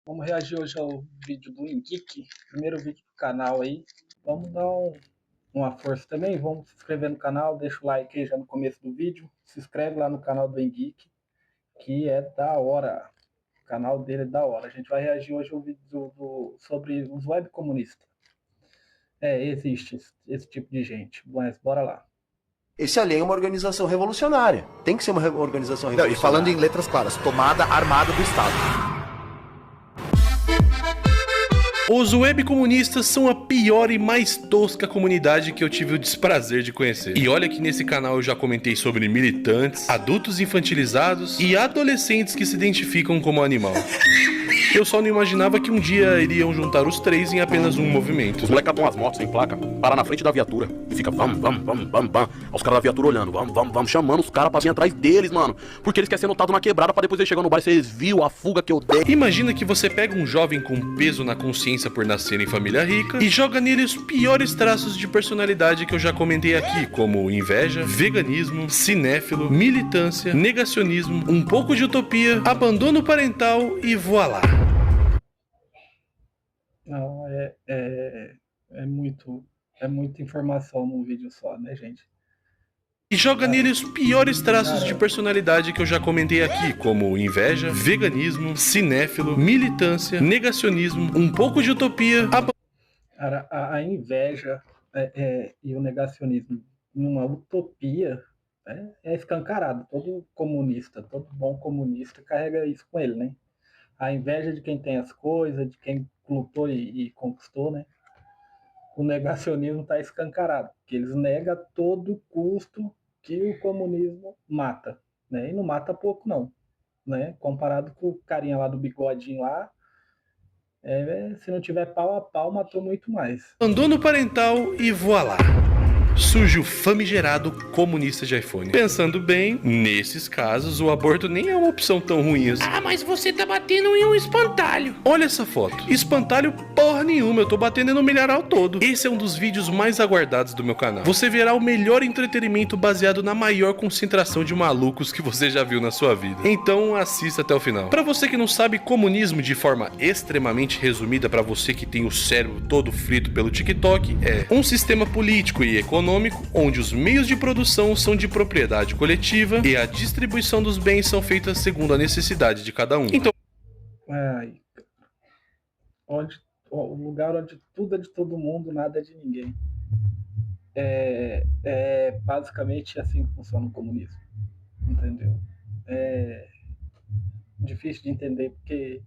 Vamos reagir hoje ao vídeo do Engeek, primeiro vídeo do canal aí. Vamos dar uma força também, vamos se inscrever no canal, deixa o like aí já no começo do vídeo. Se inscreve lá no canal do Engeek, que é da hora. O canal dele é da hora. A gente vai reagir hoje ao vídeo sobre os web comunistas. Existe esse tipo de gente, mas bora lá. Esse ali é uma organização revolucionária. Tem que ser uma organização Não, revolucionária. e falando em letras claras, tomada armada do Estado. Os webcomunistas são a pior e mais tosca comunidade que eu tive o desprazer de conhecer. E olha que nesse canal eu já comentei sobre militantes, adultos infantilizados e adolescentes que se identificam como animal. Eu só não imaginava que um dia iriam juntar os três em apenas um movimento. Os moleques capam as motos sem placa, para na frente da viatura e fica vamos. Os caras da viatura olhando, vamos, chamando os caras pra vir atrás deles, mano. Porque eles querem ser notados na quebrada pra depois eles chegar no bar e vocês viram a fuga que eu dei. Imagina que você pega um jovem com peso na consciência por nascer em família rica e joga nele os piores traços de personalidade que eu já comentei aqui, como inveja, veganismo, cinéfilo, militância, negacionismo, um pouco de utopia, abandono parental e voilá. Não, muita informação num vídeo só, né, gente? E joga nele os piores traços de personalidade que eu já comentei aqui, como inveja, veganismo, cinéfilo, militância, negacionismo, um pouco de utopia. Cara, a inveja e o negacionismo numa utopia é escancarado. Todo comunista, todo bom comunista carrega isso com ele, né? A inveja de quem tem as coisas, de quem lutou e conquistou, né? O negacionismo está escancarado, porque eles negam a todo custo que o comunismo mata, né? E não mata pouco, não, né? Comparado com o carinha lá do bigodinho lá, se não tiver pau a pau, matou muito mais. Abandono parental e voilá. Surge o famigerado comunista de iPhone. Pensando bem, nesses casos o aborto nem é uma opção tão ruim assim. Ah, mas você tá batendo em um espantalho. Olha essa foto. Espantalho porra nenhuma, eu tô batendo no milharal todo. Esse é um dos vídeos mais aguardados do meu canal. Você verá o melhor entretenimento baseado na maior concentração de malucos que você já viu na sua vida. Então assista até o final. Pra você que não sabe, comunismo de forma extremamente resumida, pra você que tem o cérebro todo frito pelo TikTok, é um sistema político e econômico onde os meios de produção são de propriedade coletiva e a distribuição dos bens são feitas segundo a necessidade de cada um. Então, o lugar onde tudo é de todo mundo, nada é de ninguém. Basicamente assim que funciona o comunismo, entendeu? É difícil de entender porque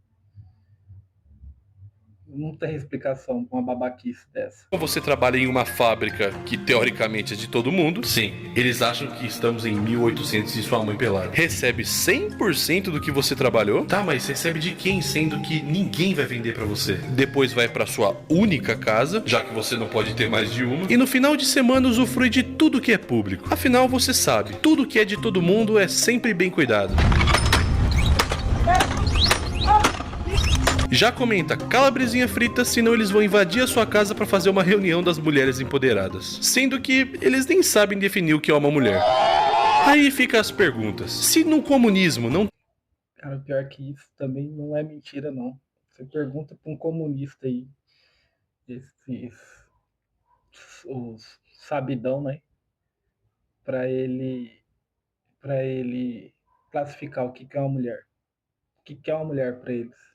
não tem explicação com uma babaquice dessa. você trabalha em uma fábrica que teoricamente é de todo mundo. Sim, eles acham que estamos em 1800 e sua mãe pelada. Recebe 100% do que você trabalhou? Tá, mas recebe de quem? Sendo que ninguém vai vender pra você. Depois vai pra sua única casa, já que você não pode ter mais de uma. E no final de semana usufrui de tudo que é público. Afinal, você sabe, tudo que é de todo mundo é sempre bem cuidado. Já comenta calabresinha frita, senão eles vão invadir a sua casa pra fazer uma reunião das mulheres empoderadas. Sendo que eles nem sabem definir o que é uma mulher. Aí fica as perguntas. Se no comunismo não... Cara, pior que isso também não é mentira, não. Você pergunta pra um comunista aí, os sabidão, né? Pra ele classificar o que é uma mulher. O que é uma mulher pra eles.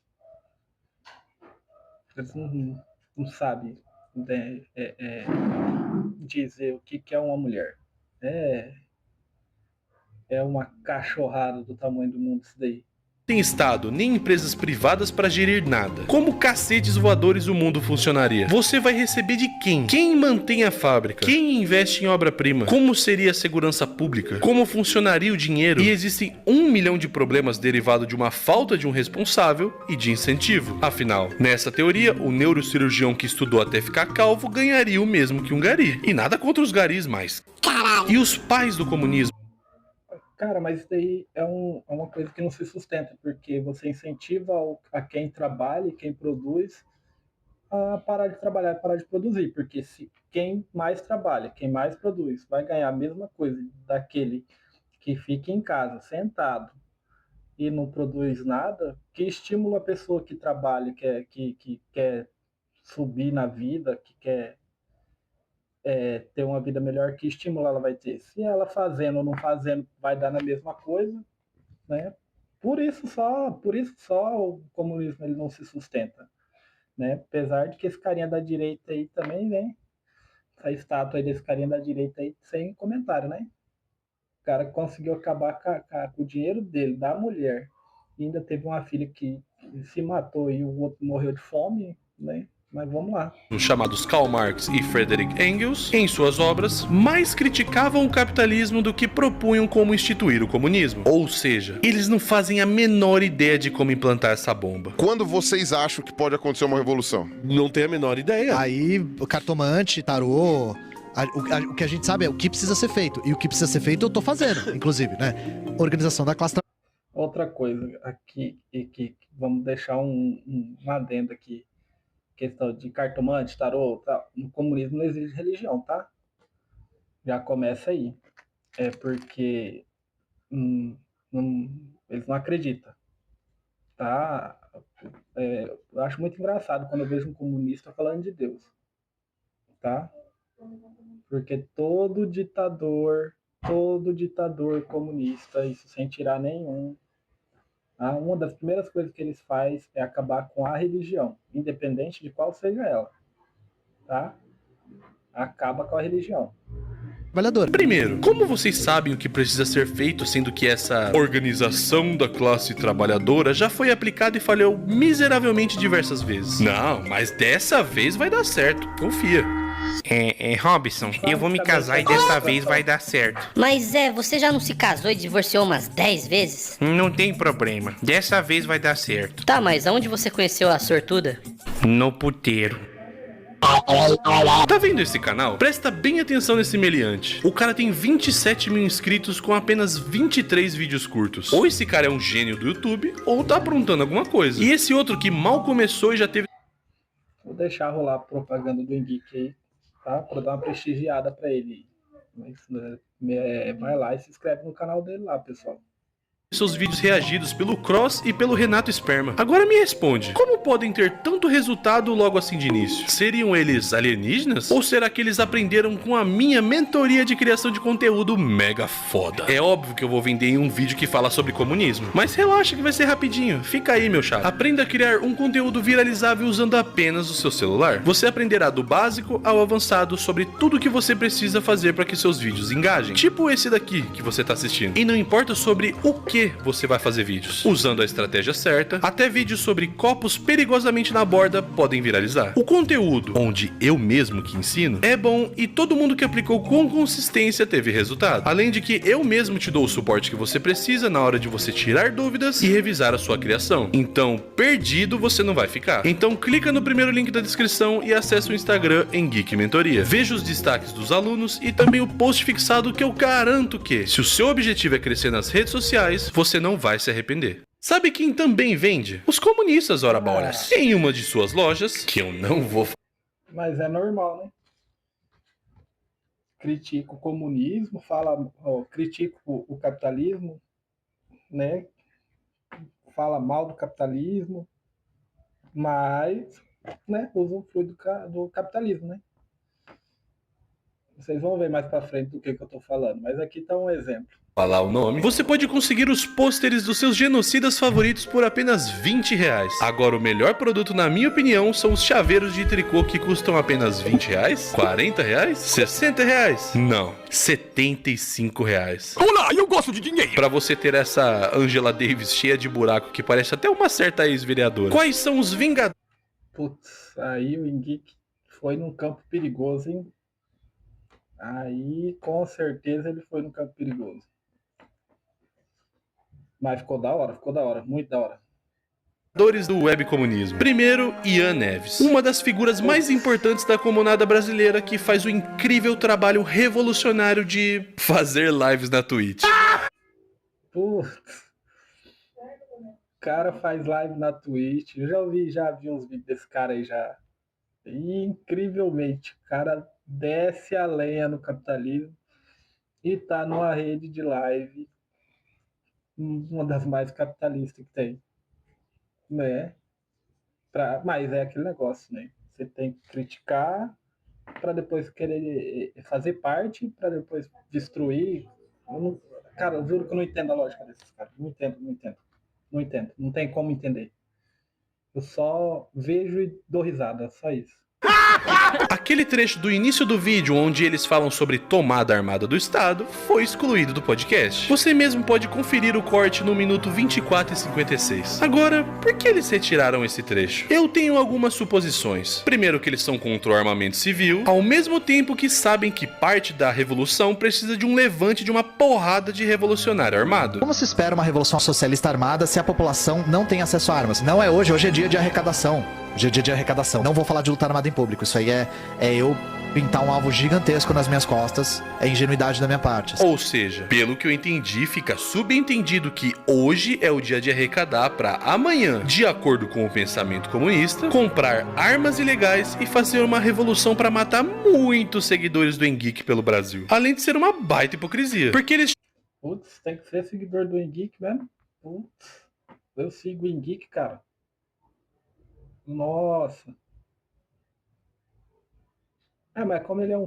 Eles não sabem, né, dizer o que é uma mulher. É uma cachorrada do tamanho do mundo isso daí. Tem Estado nem empresas privadas para gerir nada. Como cacetes voadores o mundo funcionaria? Você vai receber de quem? Quem mantém a fábrica? Quem investe em obra-prima? Como seria a segurança pública? Como funcionaria o dinheiro? E existem 1 milhão de problemas derivados de uma falta de um responsável e de incentivo. Afinal, nessa teoria, o neurocirurgião que estudou até ficar calvo ganharia o mesmo que um gari. E nada contra os garis, mas... Caralho! E os pais do comunismo? Cara, mas isso daí é uma coisa que não se sustenta, porque você incentiva a quem trabalha e quem produz a parar de trabalhar e parar de produzir, porque se quem mais trabalha, quem mais produz, vai ganhar a mesma coisa daquele que fica em casa, sentado, e não produz nada, que estimula a pessoa que trabalha, que quer subir na vida, que quer ter uma vida melhor, que estímulo ela vai ter? Se ela fazendo ou não fazendo vai dar na mesma coisa, né? Por isso só o comunismo ele não se sustenta, né? Apesar de que esse carinha da direita aí também, né? Essa estátua aí desse carinha da direita aí, sem comentário, né? O cara conseguiu acabar com o dinheiro dele, da mulher, e ainda teve uma filha que se matou e o outro morreu de fome, né? Mas vamos lá. Os chamados Karl Marx e Friedrich Engels, em suas obras, mais criticavam o capitalismo do que propunham como instituir o comunismo. Ou seja, eles não fazem a menor ideia de como implantar essa bomba. Quando vocês acham que pode acontecer uma revolução? Não tem a menor ideia. Aí, o cartomante, tarô... O que a gente sabe é o que precisa ser feito. E o que precisa ser feito eu tô fazendo, inclusive, né? Organização da classe... Outra coisa aqui, que vamos deixar um adendo aqui. Questão de cartomante, tarô, tá? No comunismo não existe religião, tá? Já começa aí. É porque eles não acreditam, tá? Eu acho muito engraçado quando eu vejo um comunista falando de Deus, tá? Porque todo ditador comunista, isso sem tirar nenhum, uma das primeiras coisas que eles fazem é acabar com a religião, independente de qual seja ela, tá? Acaba com a religião. Trabalhadora. Primeiro, como vocês sabem o que precisa ser feito, sendo que essa organização da classe trabalhadora já foi aplicada e falhou miseravelmente diversas vezes? Não, mas dessa vez vai dar certo, confia. Robson, eu vou me casar e dessa vez vai dar certo. Mas você já não se casou e divorciou umas 10 vezes? Não tem problema, dessa vez vai dar certo. Tá, mas aonde você conheceu a sortuda? No puteiro. Tá vendo esse canal? Presta bem atenção nesse meliante. O cara tem 27 mil inscritos com apenas 23 vídeos curtos. Ou esse cara é um gênio do YouTube, ou tá aprontando alguma coisa. E esse outro que mal começou e já teve... Vou deixar rolar a propaganda do Engeek aí, tá? Pra dar uma prestigiada pra ele. Vai lá e se inscreve no canal dele lá, pessoal. seus vídeos reagidos pelo Cross e pelo Renato Sperma. Agora me responde, como podem ter tanto resultado logo assim de início? Seriam eles alienígenas? Ou será que eles aprenderam com a minha mentoria de criação de conteúdo mega foda? É óbvio que eu vou vender em um vídeo que fala sobre comunismo, mas relaxa que vai ser rapidinho, fica aí meu chapa. Aprenda a criar um conteúdo viralizável usando apenas o seu celular. Você aprenderá do básico ao avançado sobre tudo que você precisa fazer para que seus vídeos engajem. Tipo esse daqui que você tá assistindo. E não importa sobre o que você vai fazer vídeos. Usando a estratégia certa, até vídeos sobre copos perigosamente na borda podem viralizar. O conteúdo, onde eu mesmo que ensino, é bom e todo mundo que aplicou com consistência teve resultado. Além de que eu mesmo te dou o suporte que você precisa na hora de você tirar dúvidas e revisar a sua criação. Então, perdido você não vai ficar. Então clica no primeiro link da descrição e acessa o Instagram em Geek Mentoria. Veja os destaques dos alunos e também o post fixado que eu garanto que, se o seu objetivo é crescer nas redes sociais, você não vai se arrepender. Sabe quem também vende? Os comunistas, ora bolas. Em uma de suas lojas, que eu não vou... Mas é normal, né? Critica o comunismo, critica o capitalismo, né? Fala mal do capitalismo, mas, né, usufrui do capitalismo, né? Vocês vão ver mais pra frente do que eu tô falando, mas aqui tá um exemplo. Falar o nome. Você pode conseguir os pôsteres dos seus genocidas favoritos por apenas R$20. Agora, o melhor produto, na minha opinião, são os chaveiros de tricô que custam apenas R$20, R$40, R$60? Não, R$75. Olá, eu gosto de dinheiro. Pra você ter essa Angela Davis cheia de buraco que parece até uma certa ex-vereadora. Quais são os Vingadores? Putz, aí o Engeek foi num campo perigoso, hein? Aí, com certeza, ele foi no campo perigoso. Mas ficou da hora, muito da hora. Do webcomunismo. Primeiro, Ian Neves, uma das figuras mais importantes da comunidade brasileira que faz o incrível trabalho revolucionário de fazer lives na Twitch. Putz, o cara faz live na Twitch, eu já vi uns vídeos desse cara aí já. E, incrivelmente, o cara desce a lenha no capitalismo e tá numa rede de live uma das mais capitalistas que tem, né? Mas é aquele negócio, né? Você tem que criticar para depois querer fazer parte, para depois destruir. Cara, eu juro que eu não entendo a lógica desses caras. Não entendo. Não tem como entender. Eu só vejo e dou risada, só isso. Aquele trecho do início do vídeo onde eles falam sobre tomada armada do Estado foi excluído do podcast. Você mesmo pode conferir o corte no minuto 24 e 56. Agora, por que eles retiraram esse trecho? Eu tenho algumas suposições. Primeiro que eles são contra o armamento civil, ao mesmo tempo que sabem que parte da revolução precisa de um levante de uma porrada de revolucionário armado. Como se espera uma revolução socialista armada se a população não tem acesso a armas? Não é hoje é dia de arrecadação. Hoje é dia de arrecadação. Não vou falar de luta armada em público. Isso aí é eu pintar um alvo gigantesco nas minhas costas. É ingenuidade da minha parte. Ou seja, pelo que eu entendi, fica subentendido que hoje é o dia de arrecadar para amanhã, de acordo com o pensamento comunista, comprar armas ilegais e fazer uma revolução para matar muitos seguidores do Engeek pelo Brasil. Além de ser uma baita hipocrisia. Porque eles... Putz, tem que ser seguidor do Engeek mesmo? Putz, eu sigo o Engeek, cara. Nossa. Mas como ele é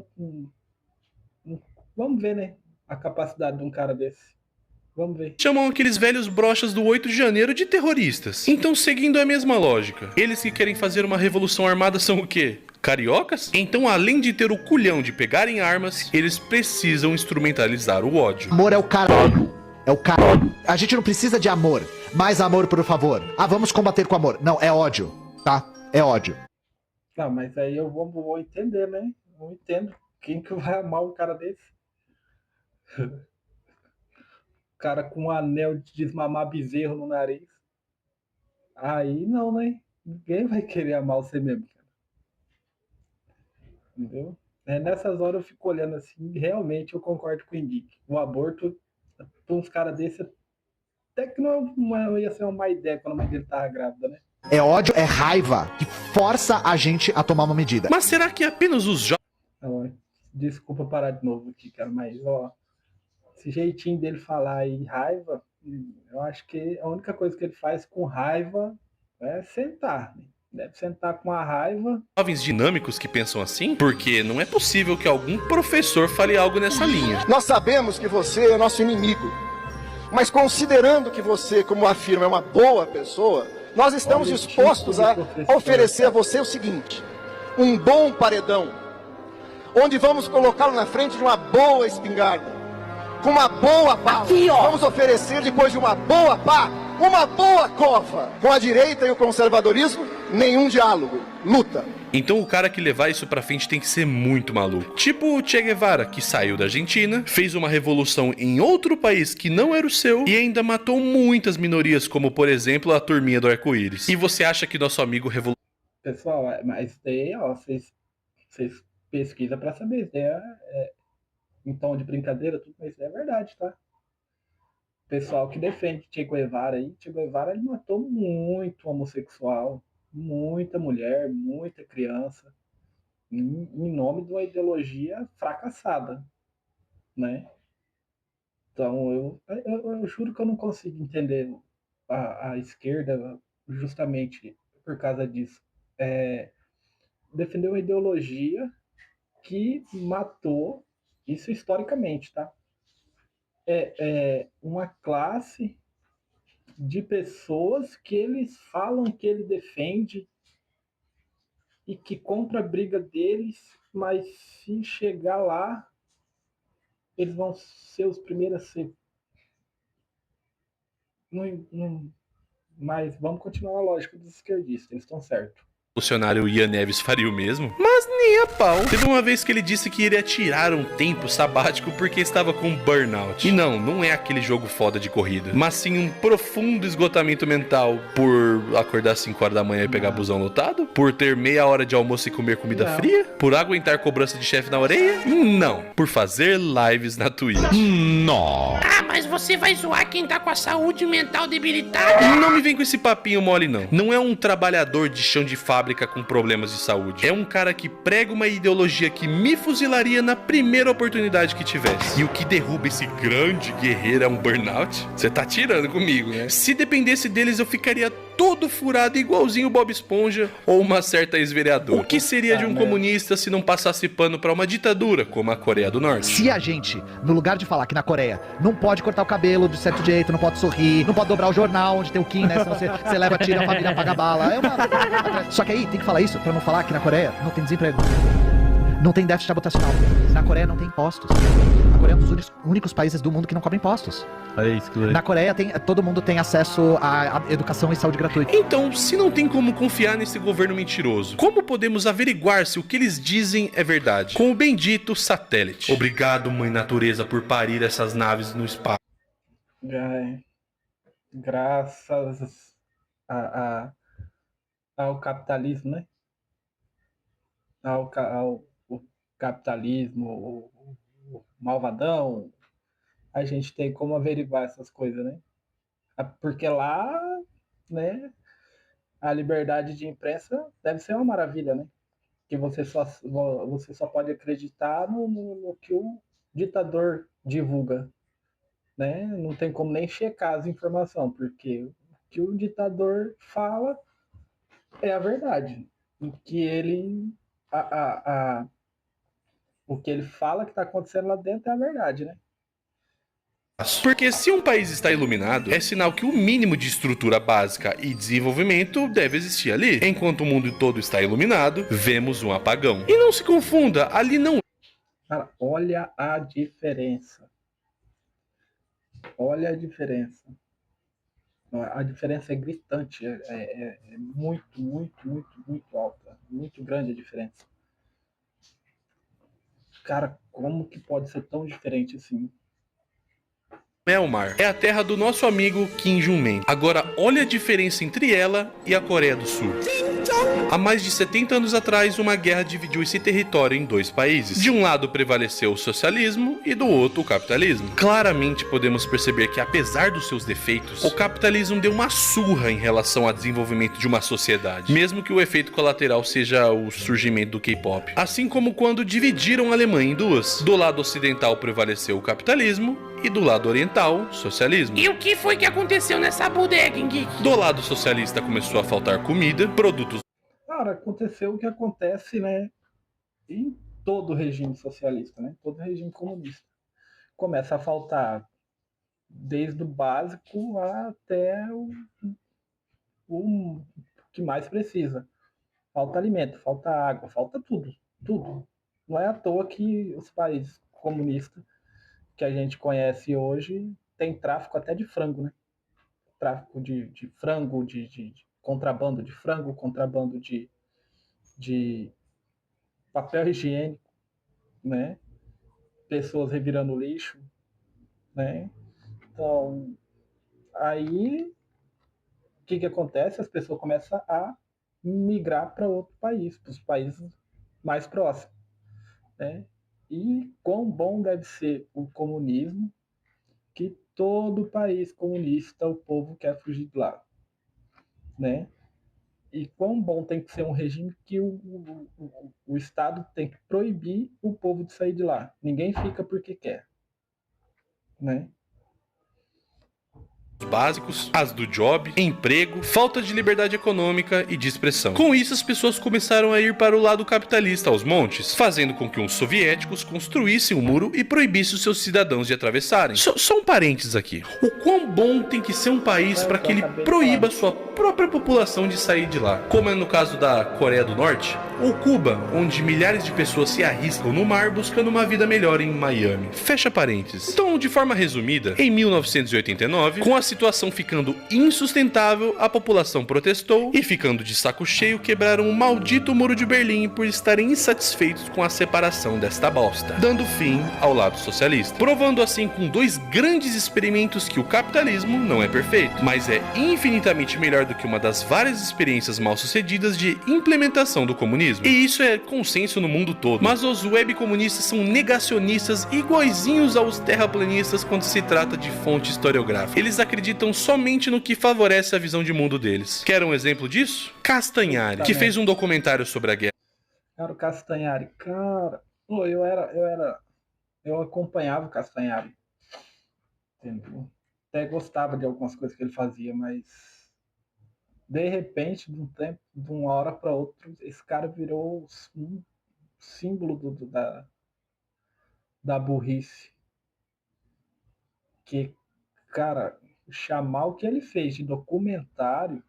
vamos ver, né? A capacidade de um cara desse. Vamos ver. Chamam aqueles velhos brochas do 8 de janeiro de terroristas. Então, seguindo a mesma lógica, eles que querem fazer uma revolução armada são o quê? Cariocas? Então, além de ter o culhão de pegarem armas, eles precisam instrumentalizar o ódio. Amor é o caralho. É o caralho. A gente não precisa de amor. Mais amor, por favor. Vamos combater com amor. Não, é ódio. Tá? É ódio. Não, mas aí eu vou entender, né? Eu entendo. Quem que vai amar um cara desse? O cara com um anel de desmamar bezerro no nariz. Aí não, né? Ninguém vai querer amar você mesmo, cara. Entendeu? Nessas horas eu fico olhando assim, realmente eu concordo com o Henrique. O aborto, uns caras desses, até que não ia ser uma má ideia quando a mãe dele tava grávida, né? É ódio, é raiva que força a gente a tomar uma medida. Mas será que apenas os jovens... Desculpa parar de novo aqui, cara, mas ó, esse jeitinho dele falar aí, raiva, eu acho que a única coisa que ele faz com raiva é sentar, né? Deve sentar com a raiva. Jovens dinâmicos que pensam assim? Porque não é possível que algum professor fale algo nessa linha. Nós sabemos que você é nosso inimigo, mas considerando que você, como afirma, é uma boa pessoa, nós estamos dispostos a oferecer a você o seguinte: um bom paredão, onde vamos colocá-lo na frente de uma boa espingarda, com uma boa pá. Vamos oferecer, depois de uma boa pá, uma boa cova. Com a direita e o conservadorismo, nenhum diálogo, luta. Então o cara que levar isso pra frente tem que ser muito maluco. Tipo o Che Guevara, que saiu da Argentina, fez uma revolução em outro país que não era o seu e ainda matou muitas minorias, como por exemplo a turminha do arco-íris. E você acha que nosso amigo Pessoal, mas daí, ó, vocês pesquisam pra saber. Isso daí em tom de brincadeira, tudo isso é verdade, tá? O pessoal que defende Che Guevara aí, Che Guevara ele matou muito homossexual, muita mulher, muita criança, em nome de uma ideologia fracassada, né? Então, eu juro que eu não consigo entender a esquerda justamente por causa disso. Defender uma ideologia que matou, isso historicamente, tá? Uma classe de pessoas que eles falam que ele defende e que compra a briga deles, mas se chegar lá, eles vão ser os primeiros a ser. Mas vamos continuar a lógica dos esquerdistas, eles estão certos. revolucionário Ian Neves faria o mesmo? Mas nem a pau. Teve uma vez que ele disse que iria tirar um tempo sabático porque estava com burnout. E não é aquele jogo foda de corrida, mas sim um profundo esgotamento mental por acordar às 5 horas da manhã e pegar busão lotado? Por ter meia hora de almoço e comer comida fria? Por aguentar cobrança de chefe na orelha? Não. Por fazer lives na Twitch. Não. Ah, mas você vai zoar quem tá com a saúde mental debilitada? Não me vem com esse papinho mole, não. Não é um trabalhador de chão de fábrica fábrica com problemas de saúde. É um cara que prega uma ideologia que me fuzilaria na primeira oportunidade que tivesse. E o que derruba esse grande guerreiro é um burnout? Você tá tirando comigo, né? Se dependesse deles, eu ficaria todo furado igualzinho o Bob Esponja ou uma certa ex-vereadora. O que seria de um comunista se não passasse pano pra uma ditadura como a Coreia do Norte? Se a gente, no lugar de falar que na Coreia não pode cortar o cabelo de certo jeito, não pode sorrir, não pode dobrar o jornal onde tem o Kim, né? Senão você leva tiro, a família paga bala. Só que aí tem que falar isso pra não falar que na Coreia não tem desemprego. Não tem déficit habitacional. Na Coreia não tem impostos. A Coreia é um dos únicos países do mundo que não cobra impostos. Olha isso, que Na Coreia todo mundo tem acesso à educação e saúde gratuita. Então, se não tem como confiar nesse governo mentiroso, como podemos averiguar se o que eles dizem é verdade? Com o bendito satélite. Obrigado, mãe natureza, por parir essas naves no espaço. Graças ao capitalismo, né? Ao capitalismo, o malvadão, a gente tem como averiguar essas coisas, né? Porque lá, né, a liberdade de imprensa deve ser uma maravilha, né? Que você só pode acreditar no que o ditador divulga, né? Não tem como nem checar as informações, porque o que o ditador fala é a verdade. O que ele o que ele fala que está acontecendo lá dentro é a verdade, né? Porque se um país está iluminado, é sinal que o mínimo de estrutura básica e desenvolvimento deve existir ali. Enquanto o mundo todo está iluminado, vemos um apagão. E não se confunda, ali não... Cara, olha a diferença. Olha a diferença. A diferença é gritante, é muito, muito, muito, muito alta. Muito grande a diferença. Cara, como que pode ser tão diferente assim? Myanmar é a terra do nosso amigo Kim Jong-un. Agora, olha a diferença entre ela e a Coreia do Sul. Há mais de 70 anos atrás, uma guerra dividiu esse território em dois países. De um lado prevaleceu o socialismo e do outro o capitalismo. Claramente podemos perceber que, apesar dos seus defeitos, o capitalismo deu uma surra em relação ao desenvolvimento de uma sociedade, mesmo que o efeito colateral seja o surgimento do K-pop. Assim como quando dividiram a Alemanha em duas. Do lado ocidental prevaleceu o capitalismo e do lado oriental, socialismo. E o que foi que aconteceu nessa bodega, hein, Geek? Do lado socialista começou a faltar comida, produtos... Cara, aconteceu o que acontece, né, em todo regime socialista, né, todo regime comunista. Começa a faltar desde o básico até o que mais precisa. Falta alimento, falta água, falta tudo, tudo. Não é à toa que os países comunistas que a gente conhece hoje tem tráfico até de frango, né? Tráfico de frango, de contrabando de frango, contrabando de papel higiênico, né? Pessoas revirando lixo, né? Então, aí, o que acontece? As pessoas começam a migrar para outro país, para os países mais próximos, né? E quão bom deve ser o comunismo, que todo país comunista, o povo quer fugir de lá, né? E quão bom tem que ser um regime que o Estado tem que proibir o povo de sair de lá. Ninguém fica porque quer, né? Básicos, as do job, emprego, falta de liberdade econômica e de expressão. Com isso, as pessoas começaram a ir para o lado capitalista aos montes, fazendo com que os soviéticos construíssem um muro e proibissem os seus cidadãos de atravessarem. Só um parênteses aqui. O quão bom tem que ser um país para que ele proíba sua própria população de sair de lá? Como é no caso da Coreia do Norte ou Cuba, onde milhares de pessoas se arriscam no mar buscando uma vida melhor em Miami. Fecha parênteses. Então, de forma resumida, em 1989, com a situação ficando insustentável, a população protestou e, ficando de saco cheio, quebraram o maldito Muro de Berlim por estarem insatisfeitos com a separação desta bosta, dando fim ao lado socialista, provando assim com dois grandes experimentos que o capitalismo não é perfeito, mas é infinitamente melhor do que uma das várias experiências mal sucedidas de implementação do comunismo. E isso é consenso no mundo todo. Mas os webcomunistas são negacionistas iguaizinhos aos terraplanistas quando se trata de fonte historiográfica. Eles acreditam acreditam somente no que favorece a visão de mundo deles. Quer um exemplo disso? Castanhari, que fez um documentário sobre a guerra. Cara, o Castanhari, cara, pô, eu acompanhava o Castanhari, entendeu? Até gostava de algumas coisas que ele fazia, mas de repente, de uma hora para outra, esse cara virou um símbolo da burrice. Que, cara, chamar o que ele fez de documentário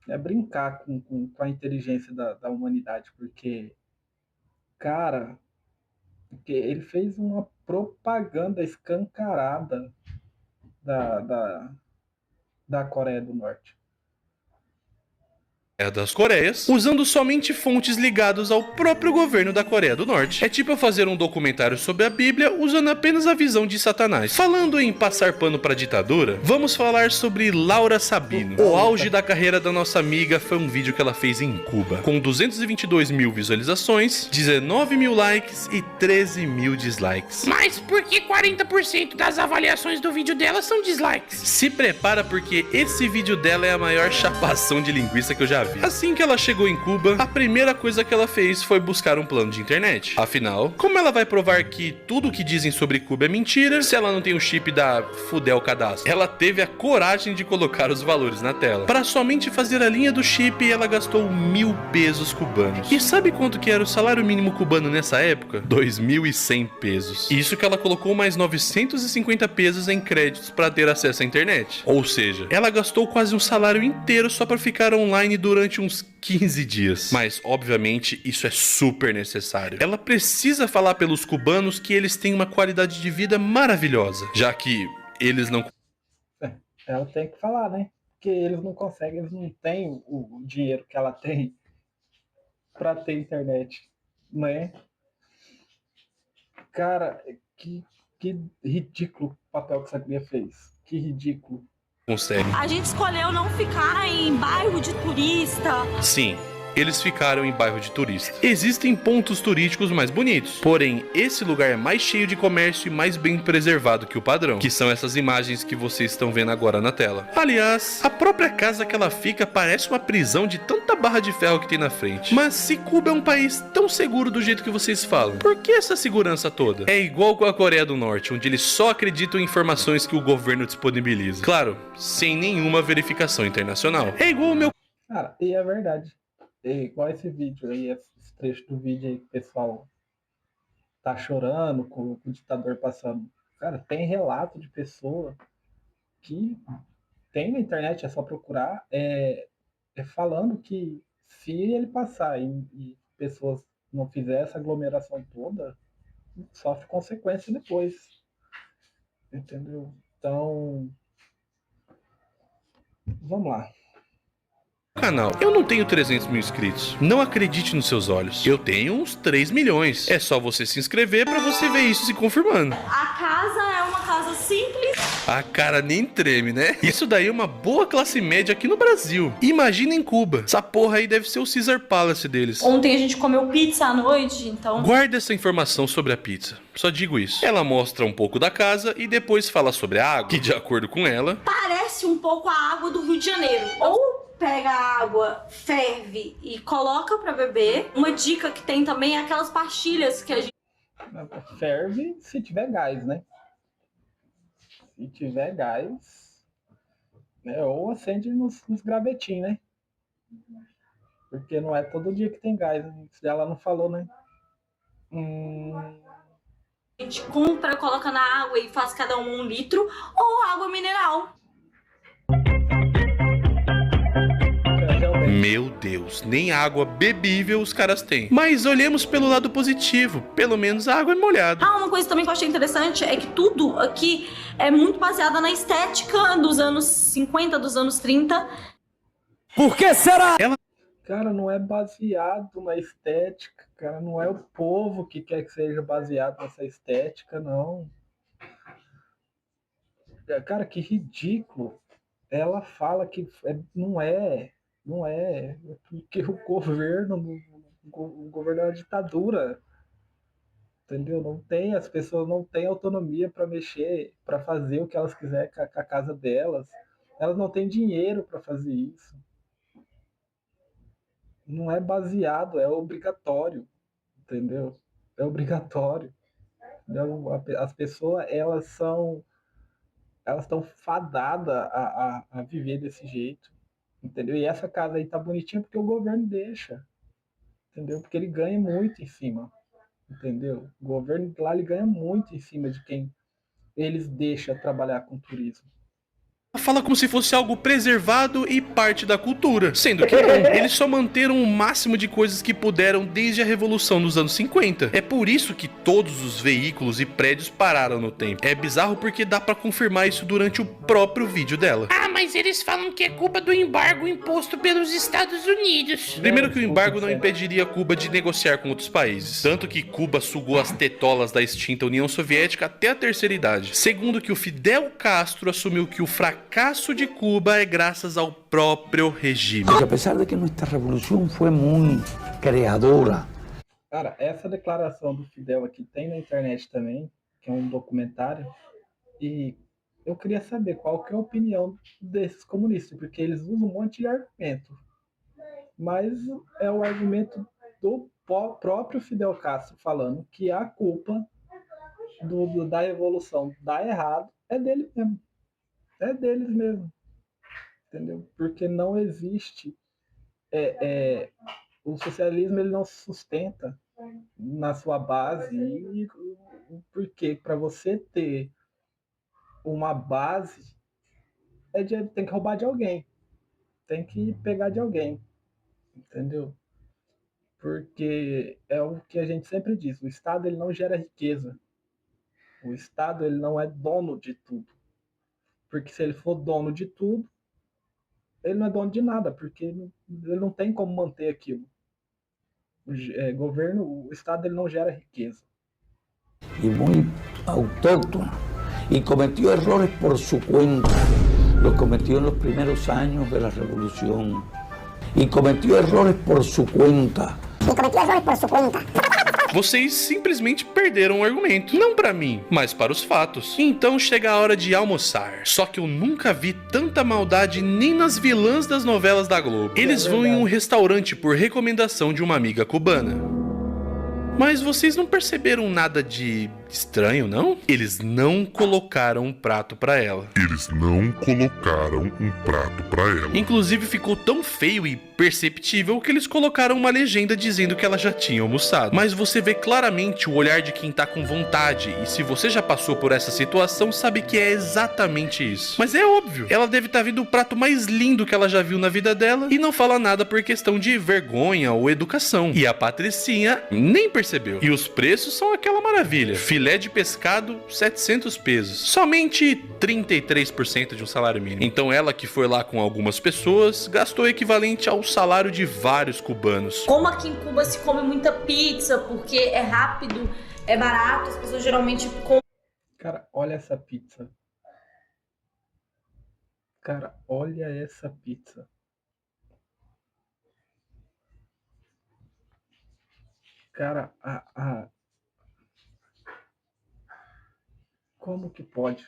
é brincar com a inteligência da humanidade, porque, cara, ele fez uma propaganda escancarada da Coreia do Norte. Das Coreias, usando somente fontes ligadas ao próprio governo da Coreia do Norte. É tipo eu fazer um documentário sobre a Bíblia usando apenas a visão de Satanás. Falando em passar pano pra ditadura, vamos falar sobre Laura Sabino. O auge da carreira da nossa amiga foi um vídeo que ela fez em Cuba, com 222 mil visualizações, 19 mil likes e 13 mil dislikes. Mas por que 40% das avaliações do vídeo dela são dislikes? Se prepara porque esse vídeo dela é a maior chapação de linguiça que eu já vi. Assim que ela chegou em Cuba, a primeira coisa que ela fez foi buscar um plano de internet. Afinal, como ela vai provar que tudo o que dizem sobre Cuba é mentira se ela não tem o chip da Fudel Cadastro? Ela teve a coragem de colocar os valores na tela. Para somente fazer a linha do chip, ela gastou 1.000 pesos cubanos. E sabe quanto que era o salário mínimo cubano nessa época? 2.100 pesos. Isso que ela colocou mais 950 pesos em créditos para ter acesso à internet. Ou seja, ela gastou quase um salário inteiro só para ficar online durante uns 15 dias. Mas, obviamente, isso é super necessário. Ela precisa falar pelos cubanos que eles têm uma qualidade de vida maravilhosa, já que eles não... Ela tem que falar, né? Porque eles não conseguem, eles não têm o dinheiro que ela tem para ter internet, né? Cara, que ridículo o papel que essa guria fez. Que ridículo. consegue. A gente escolheu não ficar em bairro de turista. Sim, eles ficaram em bairro de turista. Existem pontos turísticos mais bonitos, porém, esse lugar é mais cheio de comércio e mais bem preservado que o padrão, que são essas imagens que vocês estão vendo agora na tela. Aliás, a própria casa que ela fica parece uma prisão de tanta barra de ferro que tem na frente. Mas se Cuba é um país tão seguro do jeito que vocês falam, por que essa segurança toda? É igual com a Coreia do Norte, onde eles só acreditam em informações que o governo disponibiliza. Claro, sem nenhuma verificação internacional. É igual o meu... Cara, e é verdade. Igual esse vídeo aí, esse trecho do vídeo aí que o pessoal tá chorando com o ditador passando. Cara, tem relato de pessoa que tem na internet, é só procurar, falando que se ele passar e pessoas não fizer essa aglomeração toda, sofre consequência depois. Entendeu? Então, vamos lá. Canal. Eu não tenho 300 mil inscritos. Não acredite nos seus olhos. Eu tenho uns 3 milhões. É só você se inscrever pra você ver isso se confirmando. A casa é uma casa simples. A cara nem treme, né? Isso daí é uma boa classe média aqui no Brasil. Imagina em Cuba. Essa porra aí deve ser o Caesar Palace deles. Ontem a gente comeu pizza à noite, então... Guarda essa informação sobre a pizza. Só digo isso. Ela mostra um pouco da casa e depois fala sobre a água, que de acordo com ela... parece um pouco a água do Rio de Janeiro. Ou pega a água, ferve e coloca pra beber. Uma dica que tem também é aquelas pastilhas que a gente... ferve se tiver gás, né? Se tiver gás, né? Ou acende nos gravetinhos, né? Porque não é todo dia que tem gás. Ela não falou, né? A gente compra, coloca na água e faz cada um 1 litro. Ou água mineral. Meu Deus, nem água bebível os caras têm. Mas olhemos pelo lado positivo, pelo menos a água é molhada. Uma coisa também que eu achei interessante é que tudo aqui é muito baseado na estética dos anos 50, dos anos 30. Por que será? Cara, não é baseado na estética, cara, não é o povo que quer que seja baseado nessa estética, não. Cara, que ridículo. Ela fala que não é, porque o governo é uma ditadura. entendeu? Não tem, as pessoas não têm autonomia para mexer, para fazer o que elas quiserem com a casa delas. Elas não têm dinheiro para fazer isso. Não é baseado, é obrigatório, entendeu? É obrigatório. Entendeu? As pessoas, elas estão fadadas a viver desse jeito, entendeu? E essa casa aí tá bonitinha porque o governo deixa, entendeu? Porque ele ganha muito em cima, entendeu? O governo lá, ele ganha muito em cima de quem eles deixam trabalhar com turismo. Fala como se fosse algo preservado e parte da cultura, sendo que não, eles só manteram o máximo de coisas que puderam desde a Revolução dos anos 50. É por isso que todos os veículos e prédios pararam no tempo. É bizarro porque dá pra confirmar isso durante o próprio vídeo dela. Ah, mas eles falam que é culpa do embargo imposto pelos Estados Unidos. Primeiro que o embargo não impediria Cuba de negociar com outros países, tanto que Cuba sugou as tetolas da extinta União Soviética até a terceira idade. Segundo que o Fidel Castro assumiu que o fracasso de Cuba é graças ao próprio regime. Apesar de que nossa revolução foi muito criadora. Cara, essa declaração do Fidel aqui tem na internet também, que é um documentário, e eu queria saber qual que é a opinião desses comunistas, porque eles usam um monte de argumento, mas é o argumento do próprio Fidel Castro falando que a culpa da evolução dar errado é dele mesmo. É deles mesmo, entendeu? Porque não existe, o socialismo, ele não se sustenta na sua base, porque para você ter uma base, tem que roubar de alguém, tem que pegar de alguém, entendeu? Porque é o que a gente sempre diz, o Estado, ele não gera riqueza, o Estado, ele não é dono de tudo. Porque se ele for dono de tudo, ele não é dono de nada, porque ele não tem como manter aquilo. O Estado, ele não gera riqueza. E muito autóctono. E cometeu erros por sua conta. Los cometió nos primeiros anos da Revolução. E cometeu erros por sua conta. Vocês simplesmente perderam o argumento. Não pra mim, mas para os fatos. Então chega a hora de almoçar. Só que eu nunca vi tanta maldade nem nas vilãs das novelas da Globo. Eles vão em um restaurante por recomendação de uma amiga cubana. Mas vocês não perceberam nada de estranho, não? Eles não colocaram um prato pra ela. Inclusive ficou tão feio e perceptível que eles colocaram uma legenda dizendo que ela já tinha almoçado. Mas você vê claramente o olhar de quem tá com vontade, e se você já passou por essa situação, sabe que é exatamente isso. Mas é óbvio, ela deve estar vendo o prato mais lindo que ela já viu na vida dela e não fala nada por questão de vergonha ou educação. E a Patricinha nem percebeu. E os preços são aquela maravilha. Filé de pescado, 700 pesos. Somente 33% de um salário mínimo. Então ela, que foi lá com algumas pessoas, gastou o equivalente ao salário de vários cubanos. Como aqui em Cuba se come muita pizza, porque é rápido, é barato, as pessoas geralmente comem. Cara, olha essa pizza. Cara, olha essa pizza. Cara, como que pode?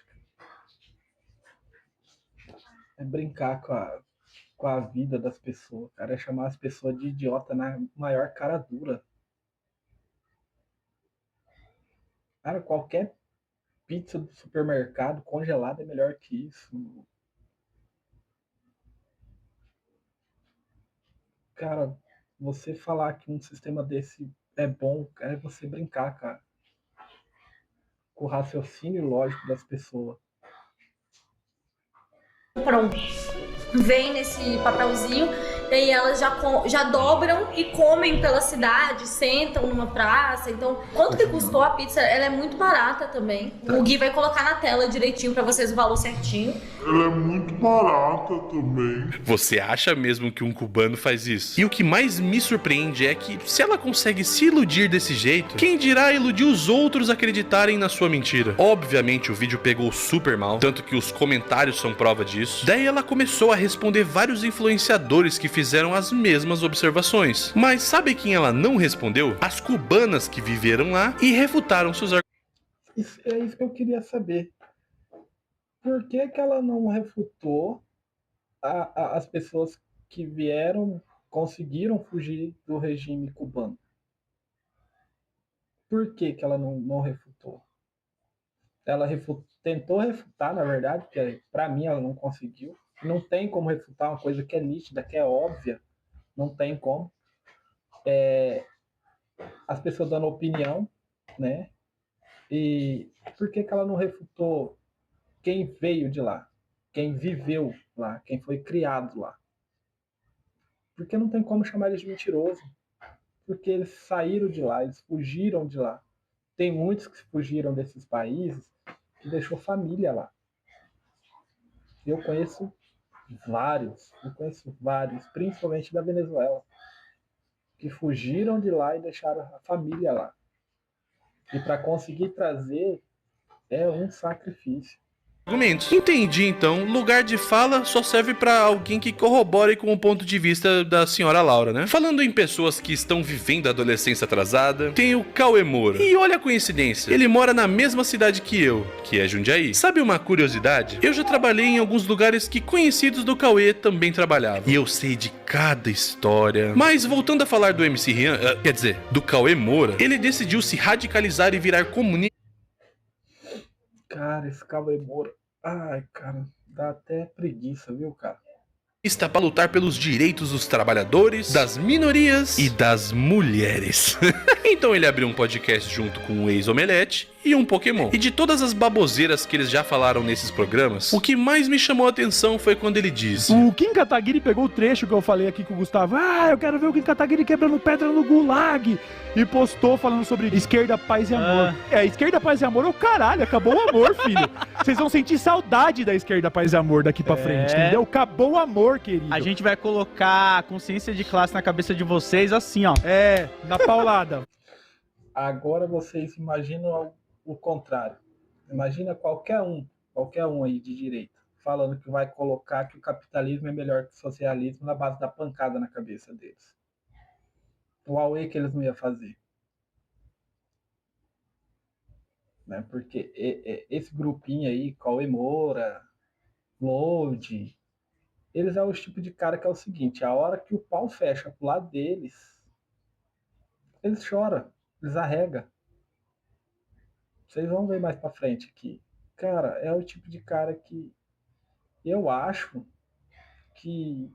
É brincar com a vida das pessoas, cara. É chamar as pessoas de idiota na maior cara dura. Cara, qualquer pizza do supermercado congelada é melhor que isso. Cara, você falar que um sistema desse é bom, é você brincar, cara, com o raciocínio lógico das pessoas. Pronto. Vem nesse papelzinho, e aí elas já dobram e comem pela cidade, sentam numa praça. Então, quanto que custou a pizza? Ela é muito barata também. O Gui vai colocar na tela direitinho pra vocês o valor certinho. Ela é muito barata também. Você acha mesmo que um cubano faz isso? E o que mais me surpreende é que, se ela consegue se iludir desse jeito, quem dirá iludir os outros acreditarem na sua mentira? Obviamente o vídeo pegou super mal, tanto que os comentários são prova disso. Daí ela começou a responder vários influenciadores que fizeram fizeram as mesmas observações. Mas sabe quem ela não respondeu? As cubanas que viveram lá e refutaram seus argumentos. É isso que eu queria saber. Por que ela não refutou as pessoas que conseguiram fugir do regime cubano? Por que ela não refutou? Ela tentou refutar, na verdade, porque para mim ela não conseguiu. Não tem como refutar uma coisa que é nítida, que é óbvia. Não tem como. As pessoas dando opinião, né? E por que ela não refutou quem veio de lá? Quem viveu lá? Quem foi criado lá? Porque não tem como chamar eles de mentiroso. Porque eles saíram de lá, eles fugiram de lá. Tem muitos que fugiram desses países que deixou família lá. Eu conheço vários, principalmente da Venezuela, que fugiram de lá e deixaram a família lá. E para conseguir trazer é um sacrifício. Argumentos. Entendi, então. Lugar de fala só serve pra alguém que corrobore com o ponto de vista da senhora Laura, né? Falando em pessoas que estão vivendo a adolescência atrasada, tem o Cauê Moura. E olha a coincidência, ele mora na mesma cidade que eu, que é Jundiaí. Sabe uma curiosidade? Eu já trabalhei em alguns lugares que conhecidos do Cauê também trabalhavam. E eu sei de cada história. Mas voltando a falar do MC Rian, quer dizer, do Cauê Moura, ele decidiu se radicalizar e virar comunista. Cara, esse Cauê Moura. Ai, cara, dá até preguiça, viu, cara? Está para lutar pelos direitos dos trabalhadores, das minorias e das mulheres. Então ele abriu um podcast junto com o ex-Omelete e um Pokémon. E de todas as baboseiras que eles já falaram nesses programas, o que mais me chamou a atenção foi quando ele disse: o Kim Kataguiri pegou o trecho que eu falei aqui com o Gustavo. Eu quero ver o Kim Kataguiri quebrando pedra no Gulag. E postou falando sobre esquerda, paz e amor. Esquerda, paz e amor é o caralho. Acabou o amor, filho. Vocês vão sentir saudade da esquerda, paz e amor daqui pra frente, entendeu? Acabou o amor, querido. A gente vai colocar a consciência de classe na cabeça de vocês assim, ó. Na paulada. Agora vocês imaginam o contrário. Imagina qualquer um aí de direita, falando que vai colocar que o capitalismo é melhor que o socialismo na base da pancada na cabeça deles. O auê que eles não iam fazer. Né? Porque esse grupinho aí, Cauê Moura, Load, eles é o tipo de cara que é o seguinte: a hora que o pau fecha pro lado deles, eles choram, eles arregam. Vocês vão ver mais pra frente aqui. Cara, é o tipo de cara que eu acho que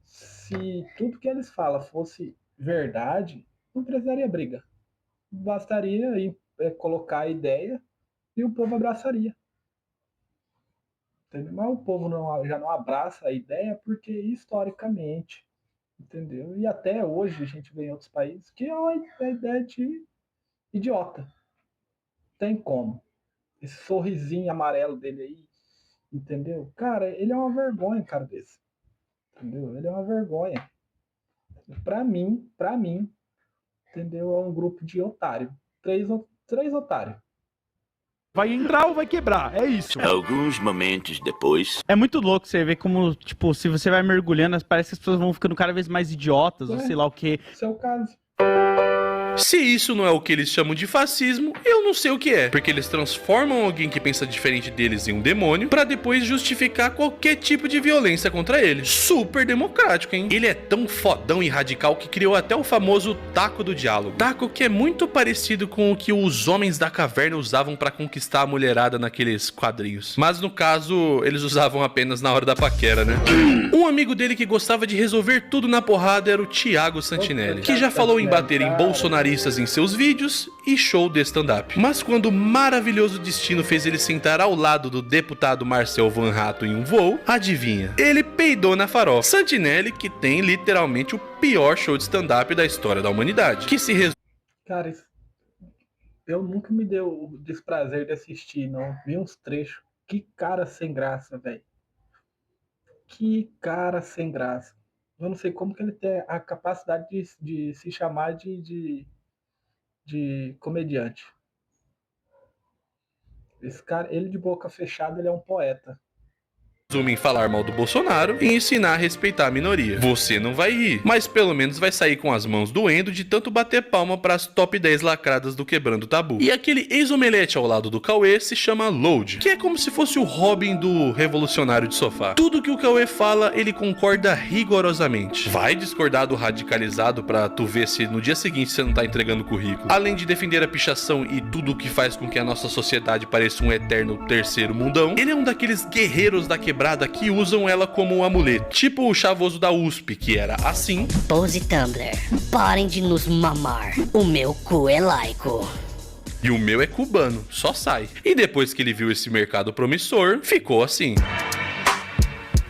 se tudo que eles falam fosse verdade, não precisaria briga. Bastaria colocar a ideia e o povo abraçaria. Entendeu? Mas o povo já não abraça a ideia porque historicamente, entendeu? E até hoje a gente vê em outros países que é uma ideia de idiota. Tem como. Esse sorrisinho amarelo dele aí, entendeu? Cara, ele é uma vergonha, cara desse. Entendeu? Ele é uma vergonha. Pra mim, entendeu? É um grupo de otário. Três otários. Vai entrar ou vai quebrar, é isso. Alguns momentos depois... É muito louco você ver como, tipo, se você vai mergulhando, parece que as pessoas vão ficando cada vez mais idiotas, ou sei lá o quê. Esse é o caso. Se isso não é o que eles chamam de fascismo, eu não sei o que é. Porque eles transformam alguém que pensa diferente deles em um demônio pra depois justificar qualquer tipo de violência contra ele. Super democrático, hein? Ele é tão fodão e radical que criou até o famoso taco do diálogo. Taco que é muito parecido com o que os homens da caverna usavam pra conquistar a mulherada naqueles quadrinhos. Mas no caso, eles usavam apenas na hora da paquera, né? Um amigo dele que gostava de resolver tudo na porrada era o Thiago Santinelli, que já falou em bater em bolsonaristas em seus vídeos e show de stand-up. Mas quando o maravilhoso destino fez ele sentar ao lado do deputado Marcel Van Hatten em um voo, adivinha? Ele peidou na farofa. Santinelli, que tem literalmente o pior show de stand-up da história da humanidade, que se resume... Cara, eu nunca me deu o desprazer de assistir, não. Vi uns trechos. Que cara sem graça, velho. Que cara sem graça. Eu não sei como que ele tem a capacidade de se chamar de comediante. Esse cara, ele de boca fechada, ele é um poeta. Em falar mal do Bolsonaro e ensinar a respeitar a minoria. Você não vai rir, mas pelo menos vai sair com as mãos doendo de tanto bater palma para as top 10 lacradas do Quebrando Tabu. E aquele ex-omelete ao lado do Cauê se chama Load, que é como se fosse o Robin do revolucionário de sofá. Tudo que o Cauê fala, ele concorda rigorosamente. Vai discordar do radicalizado pra tu ver se no dia seguinte você não tá entregando currículo. Além de defender a pichação e tudo que faz com que a nossa sociedade pareça um eterno terceiro mundão, ele é um daqueles guerreiros da quebrada que usam ela como um amuleto. Tipo o chavoso da USP, que era assim. Pose Tumblr, parem de nos mamar. O meu cu é laico. E o meu é cubano, só sai. E depois que ele viu esse mercado promissor, ficou assim.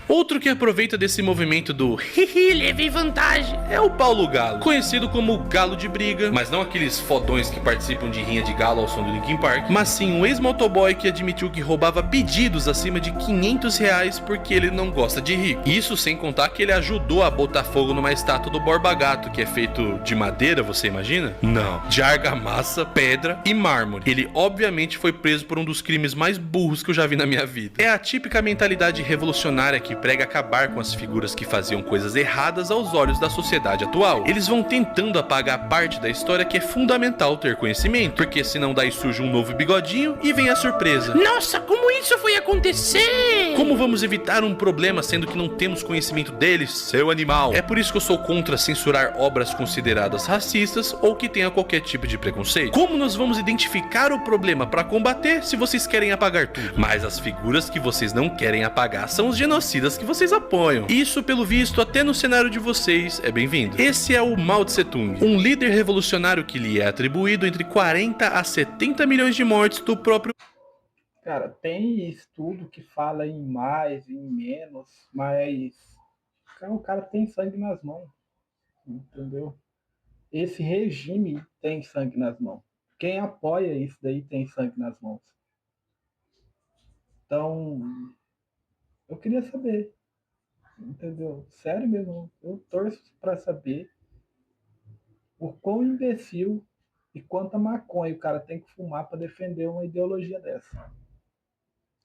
Outro que aproveita desse movimento do hihi, levei vantagem, é o Paulo Galo, conhecido como Galo de Briga, mas não aqueles fodões que participam de rinha de galo ao som do Linkin Park, mas sim um ex-motoboy que admitiu que roubava pedidos acima de R$500 porque ele não gosta de rico. Isso sem contar que ele ajudou a botar fogo numa estátua do Borba Gato, que é feito de madeira, você imagina? Não, de argamassa, pedra e mármore. Ele obviamente foi preso por um dos crimes mais burros que eu já vi na minha vida. É a típica mentalidade revolucionária que prega acabar com as figuras que faziam coisas erradas aos olhos da sociedade atual. Eles vão tentando apagar parte da história que é fundamental ter conhecimento, porque senão daí surge um novo bigodinho e vem a surpresa. Nossa, como isso foi acontecer? Como vamos evitar um problema sendo que não temos conhecimento deles, seu animal? É por isso que eu sou contra censurar obras consideradas racistas ou que tenha qualquer tipo de preconceito. Como nós vamos identificar o problema para combater se vocês querem apagar tudo? Mas as figuras que vocês não querem apagar são os genocidas que vocês apoiam. Isso, pelo visto, até no cenário de vocês é bem-vindo. Esse é o Mao Tse Tung, um líder revolucionário que lhe é atribuído entre 40 a 70 milhões de mortes do próprio... Cara, tem estudo que fala em mais, em menos, mas o cara tem sangue nas mãos, entendeu? Esse regime tem sangue nas mãos. Quem apoia isso daí tem sangue nas mãos. Então... eu queria saber, entendeu? Sério mesmo, eu torço para saber o quão imbecil e quanta maconha o cara tem que fumar para defender uma ideologia dessa.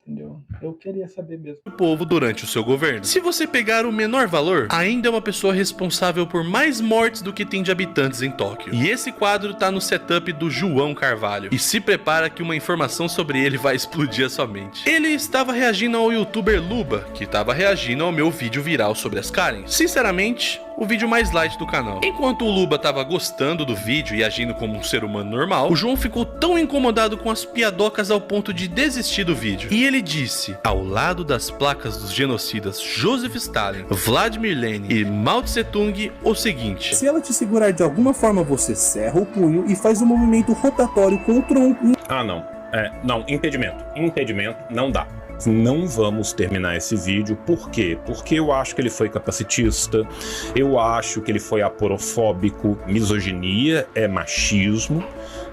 Entendeu? Eu queria saber mesmo. O povo durante o seu governo. Se você pegar o menor valor, ainda é uma pessoa responsável por mais mortes do que tem de habitantes em Tóquio. E esse quadro tá no setup do João Carvalho. E se prepara que uma informação sobre ele vai explodir a sua mente. Ele estava reagindo ao youtuber Luba, que estava reagindo ao meu vídeo viral sobre as Karens. Sinceramente, o vídeo mais light do canal. Enquanto o Luba tava gostando do vídeo e agindo como um ser humano normal, o João ficou tão incomodado com as piadocas ao ponto de desistir do vídeo. E ele disse, ao lado das placas dos genocidas Joseph Stalin, Vladimir Lenin e Mao Tse Tung, o seguinte: se ela te segurar de alguma forma, você cerra o punho e faz um movimento rotatório com o tronco. Ah, não. Não, impedimento. Impedimento não dá. Não vamos terminar esse vídeo. Por quê? Porque eu acho que ele foi capacitista, eu acho que ele foi aporofóbico, misoginia é machismo,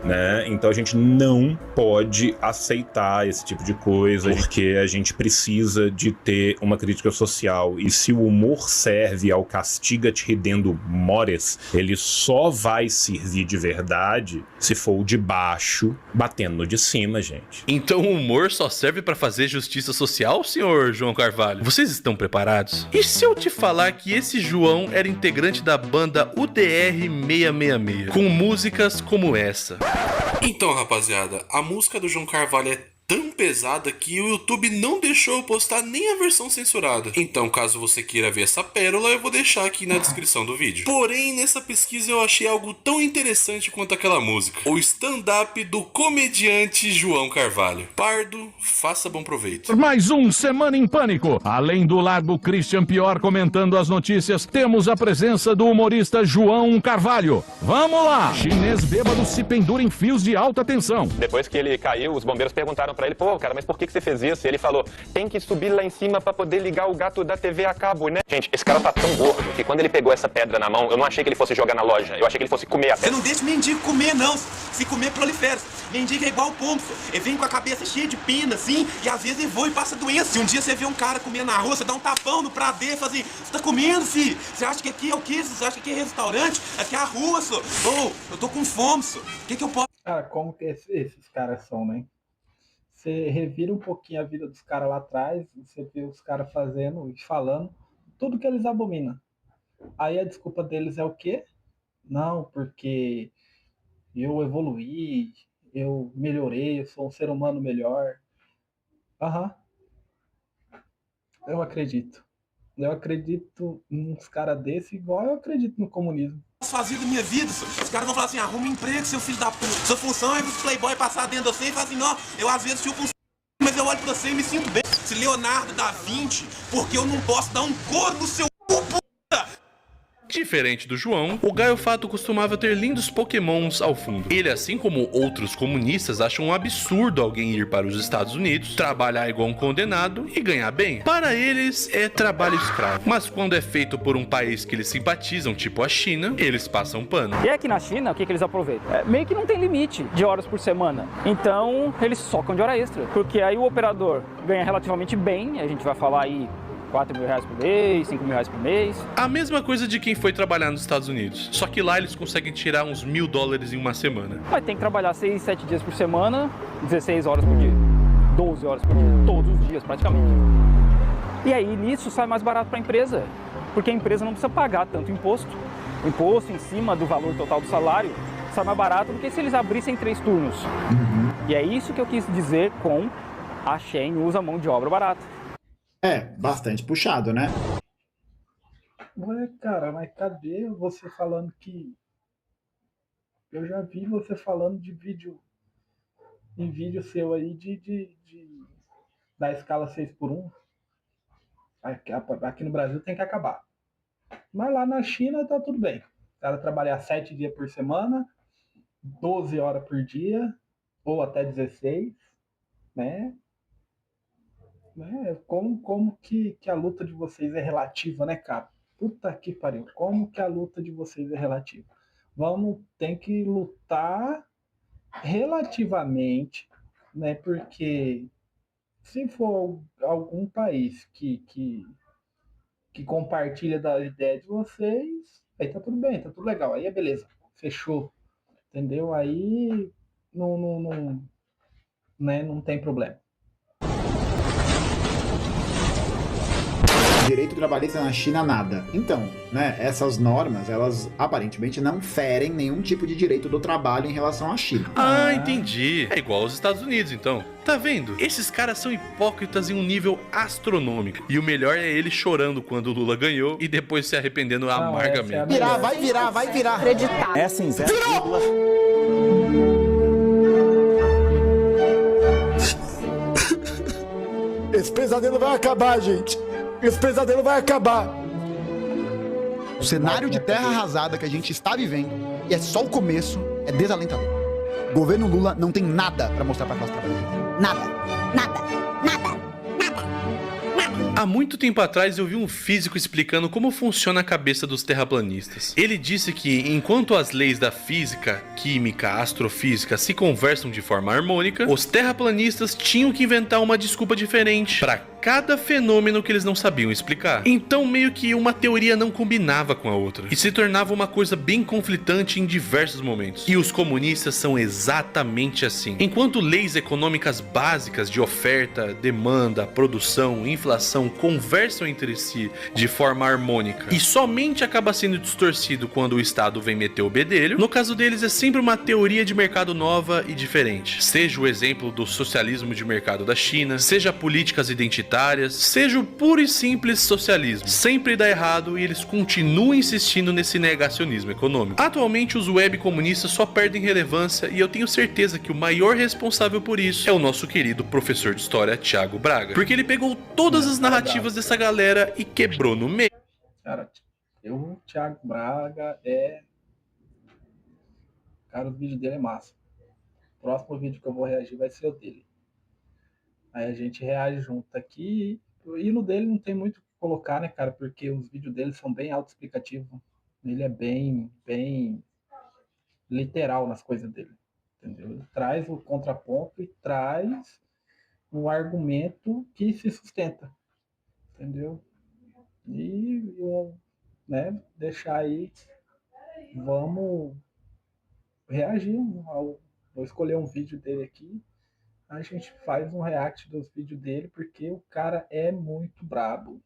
né? Então a gente não pode aceitar esse tipo de coisa, porque a gente precisa de ter uma crítica social. E se o humor serve ao castiga-te ridendo mores, ele só vai servir de verdade se for o de baixo batendo no de cima, gente. Então o humor só serve pra fazer justiça social, senhor João Carvalho? Vocês estão preparados? E se eu te falar que esse João era integrante da banda UDR 666, com músicas como essa? Então, rapaziada, a música do João Carvalho é tão pesada que o YouTube não deixou eu postar nem a versão censurada. Então, caso você queira ver essa pérola, eu vou deixar aqui na descrição do vídeo. Porém, nessa pesquisa eu achei algo tão interessante quanto aquela música. O stand-up do comediante João Carvalho. Pardo, faça bom proveito. Mais um Semana em Pânico. Além do Largo Christian Pior comentando as notícias, temos a presença do humorista João Carvalho. Vamos lá! Chinês bêbado se pendura em fios de alta tensão. Depois que ele caiu, os bombeiros perguntaram pra ele, pô, cara, mas por que você fez isso? E ele falou, tem que subir lá em cima pra poder ligar o gato da TV a cabo, né? Gente, esse cara tá tão gordo que quando ele pegou essa pedra na mão, eu não achei que ele fosse jogar na loja, eu achei que ele fosse comer a pedra. Você não deixa o mendigo comer, não. Se comer, prolifera. Mendigo é igual o pombo, ele vem com a cabeça cheia de pena, assim, e às vezes ele voa e passa doença. Se um dia você vê um cara comendo na rua, você dá um tapão no prato dele e fala assim, você tá comendo, filho? Você acha que aqui é o quê? Você acha que aqui é restaurante? Aqui é a rua, só. Ô, eu tô com fome, só. O que eu posso... Cara, como que esses caras são, né? você revira um pouquinho a vida dos caras lá atrás, você vê os caras fazendo e falando tudo que eles abominam. Aí a desculpa deles é o quê? Não, porque eu evoluí, eu melhorei, eu sou um ser humano melhor. Aham. Eu acredito. Eu acredito nos caras desse igual eu acredito no comunismo. Fazer da minha vida, os caras vão falar assim, arruma um emprego, seu filho da puta. Sua função é os playboy passar dentro de você e falar assim, não, eu às vezes fico com mas eu olho pra você e me sinto bem. Se Leonardo da Vinci, porque eu não posso dar um couro no seu cu, puta. Diferente do João, o Gaio Fato costumava ter lindos pokémons ao fundo. Ele, assim como outros comunistas, acha um absurdo alguém ir para os Estados Unidos, trabalhar igual um condenado e ganhar bem. Para eles, é trabalho escravo. Mas quando é feito por um país que eles simpatizam, tipo a China, eles passam pano. E aqui na China, o que eles aproveitam? Meio que não tem limite de horas por semana. Então, eles socam de hora extra. Porque aí o operador ganha relativamente bem, a gente vai falar aí R$4.000 por mês, R$5.000 por mês. A mesma coisa de quem foi trabalhar nos Estados Unidos. Só que lá eles conseguem tirar uns $1.000 em uma semana. Mas tem que trabalhar 6, 7 dias por semana, 16 horas por dia, 12 horas por dia, todos os dias praticamente. E aí nisso sai mais barato para a empresa, porque a empresa não precisa pagar tanto imposto. O imposto em cima do valor total do salário sai mais barato do que se eles abrissem 3 turnos. E é isso que eu quis dizer com a Shein usa mão de obra barata. É, bastante puxado, né? Ué, cara, mas cadê você falando que... Eu já vi você falando de vídeo... Em vídeo seu aí da escala 6x1. Aqui no Brasil tem que acabar. Mas lá na China tá tudo bem. O cara trabalhar 7 dias por semana, 12 horas por dia, ou até 16, né? Como que a luta de vocês é relativa, né, cara? Puta que pariu. Como que a luta de vocês é relativa? Tem que lutar relativamente, né? Porque se for algum país que compartilha da ideia de vocês, aí tá tudo bem, tá tudo legal. Aí é beleza. Fechou. Entendeu? Aí não tem problema. Direito trabalhista na China, nada. Então, né, essas normas, elas aparentemente não ferem nenhum tipo de direito do trabalho em relação à China. Ah, entendi. É igual aos Estados Unidos, então. Tá vendo? Esses caras são hipócritas em um nível astronômico. E o melhor é ele chorando quando o Lula ganhou e depois se arrependendo amargamente. Vai virar. Acreditar. É assim, 0, Esse pesadelo vai acabar, gente. Esse pesadelo vai acabar. O cenário de terra arrasada que a gente está vivendo, e é só o começo, é desalentador. O governo Lula não tem nada para mostrar para a classe trabalhadora. Nada. Há muito tempo atrás eu vi um físico explicando como funciona a cabeça dos terraplanistas. Ele disse que enquanto as leis da física, química, astrofísica se conversam de forma harmônica, os terraplanistas tinham que inventar uma desculpa diferente para cada fenômeno que eles não sabiam explicar. Então meio que uma teoria não combinava com a outra e se tornava uma coisa bem conflitante em diversos momentos. E os comunistas são exatamente assim. Enquanto leis econômicas básicas de oferta, demanda, produção, inflação conversam entre si de forma harmônica e somente acaba sendo distorcido quando o Estado vem meter o bedelho, no caso deles é sempre uma teoria de mercado nova e diferente. Seja o exemplo do socialismo de mercado da China, seja políticas identitárias, seja o puro e simples socialismo. Sempre dá errado e eles continuam insistindo nesse negacionismo econômico. Atualmente os web comunistas só perdem relevância e eu tenho certeza que o maior responsável por isso é o nosso querido professor de história Thiago Braga, porque ele pegou todas as narrativas dessa galera e quebrou no meio. Cara, o Thiago Braga Cara, o vídeo dele é massa. O próximo vídeo que eu vou reagir vai ser o dele. Aí a gente reage junto aqui. E no dele não tem muito o que colocar, né, cara? Porque os vídeos dele são bem autoexplicativos. Ele é bem literal nas coisas dele. Entendeu? Ele traz o contraponto e traz o argumento que se sustenta. Entendeu? E eu, deixar aí. Vamos reagir. Vou escolher um vídeo dele aqui. a gente faz um react dos vídeos dele, porque o cara é muito brabo.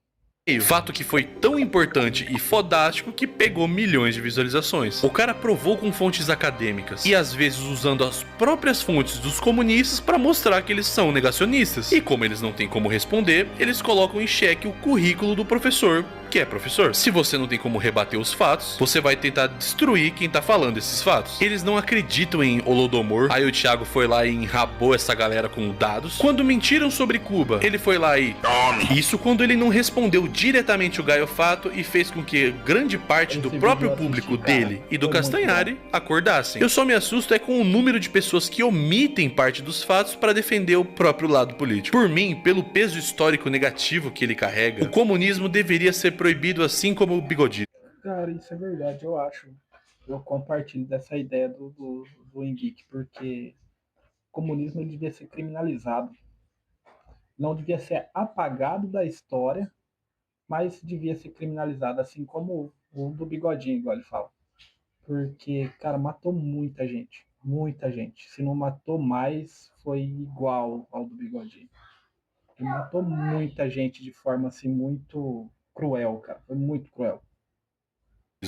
Fato que foi tão importante e fodástico que pegou milhões de visualizações. O cara provou com fontes acadêmicas e às vezes usando as próprias fontes dos comunistas para mostrar que eles são negacionistas. E como eles não têm como responder, eles colocam em xeque o currículo do professor, que é professor. Se você não tem como rebater os fatos, você vai tentar destruir quem tá falando esses fatos. Eles não acreditam em Holodomor. Aí o Thiago foi lá e enrabou essa galera com dados. Quando mentiram sobre Cuba, ele foi lá e... Isso quando ele não respondeu diretamente o Gaio Fato e fez com que grande parte do próprio público dele e do Castanhari acordassem. Eu só me assusto é com o número de pessoas que omitem parte dos fatos para defender o próprio lado político. Por mim, pelo peso histórico negativo que ele carrega, o comunismo deveria ser proibido assim como o bigodismo. Cara, isso é verdade, eu acho. Eu compartilho dessa ideia do Engeek, porque o comunismo ele devia ser criminalizado. Não devia ser apagado da história, mas devia ser criminalizado, assim como o do bigodinho, igual ele fala. Porque, cara, matou muita gente. Muita gente. Se não matou mais, foi igual ao do bigodinho. Ele matou muita gente de forma, assim, muito cruel, cara. Foi muito cruel.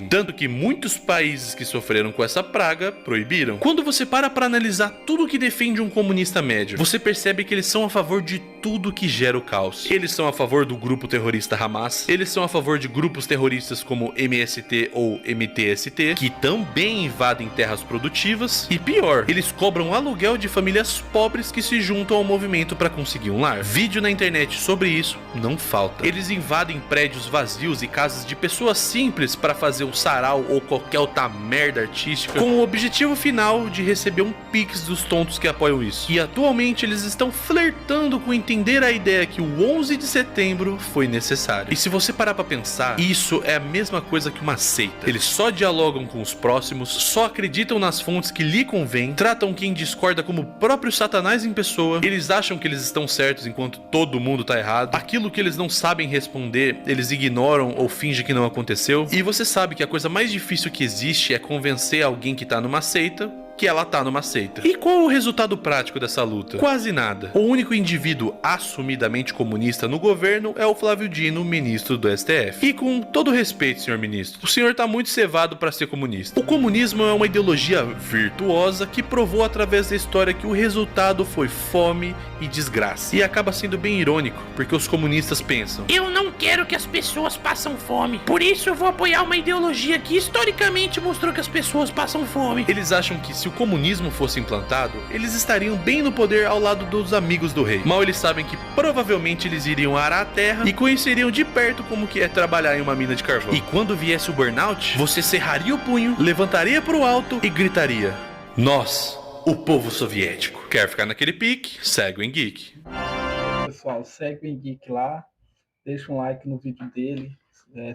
Tanto que muitos países que sofreram com essa praga proibiram. Quando você para analisar tudo que defende um comunista médio, você percebe que eles são a favor de tudo que gera o caos. Eles são a favor do grupo terrorista Hamas, eles são a favor de grupos terroristas como MST ou MTST, que também invadem terras produtivas, e pior, eles cobram aluguel de famílias pobres que se juntam ao movimento para conseguir um lar. Vídeo na internet sobre isso não falta. Eles invadem prédios vazios e casas de pessoas simples para fazer o sarau ou qualquer outra merda artística, com o objetivo final de receber um pix dos tontos que apoiam isso. E atualmente eles estão flertando com entender a ideia que o 11 de setembro foi necessário. E se você parar pra pensar, isso é a mesma coisa que uma seita. Eles só dialogam com os próximos, só acreditam nas fontes que lhe convém, tratam quem discorda como o próprio Satanás em pessoa, eles acham que eles estão certos enquanto todo mundo tá errado. Aquilo que eles não sabem responder, eles ignoram ou fingem que não aconteceu. E você sabe que a coisa mais difícil que existe é convencer alguém que tá numa seita que ela tá numa seita. E qual o resultado prático dessa luta? Quase nada. O único indivíduo assumidamente comunista no governo é o Flávio Dino, ministro do STF. E com todo respeito, senhor ministro, o senhor tá muito cevado para ser comunista. O comunismo é uma ideologia virtuosa que provou através da história que o resultado foi fome e desgraça. E acaba sendo bem irônico, porque os comunistas pensam: eu não quero que as pessoas passem fome, por isso eu vou apoiar uma ideologia que historicamente mostrou que as pessoas passam fome. Eles acham que se o comunismo fosse implantado, eles estariam bem no poder ao lado dos amigos do rei. Mal eles sabem que provavelmente eles iriam arar a terra e conheceriam de perto como que é trabalhar em uma mina de carvão. E quando viesse o burnout, você cerraria o punho, levantaria pro alto e gritaria: nós, o povo soviético. Quer ficar naquele pique? Segue o Engeek. Pessoal, segue o Engeek lá, deixa um like no vídeo dele,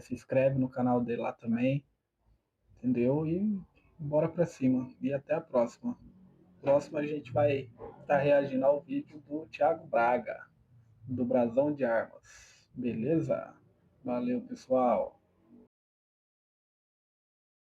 se inscreve no canal dele lá também, entendeu? E bora pra cima. E até a próxima. Próxima a gente vai estar reagindo ao vídeo do Thiago Braga, do Brasão de Armas. Beleza? Valeu, pessoal.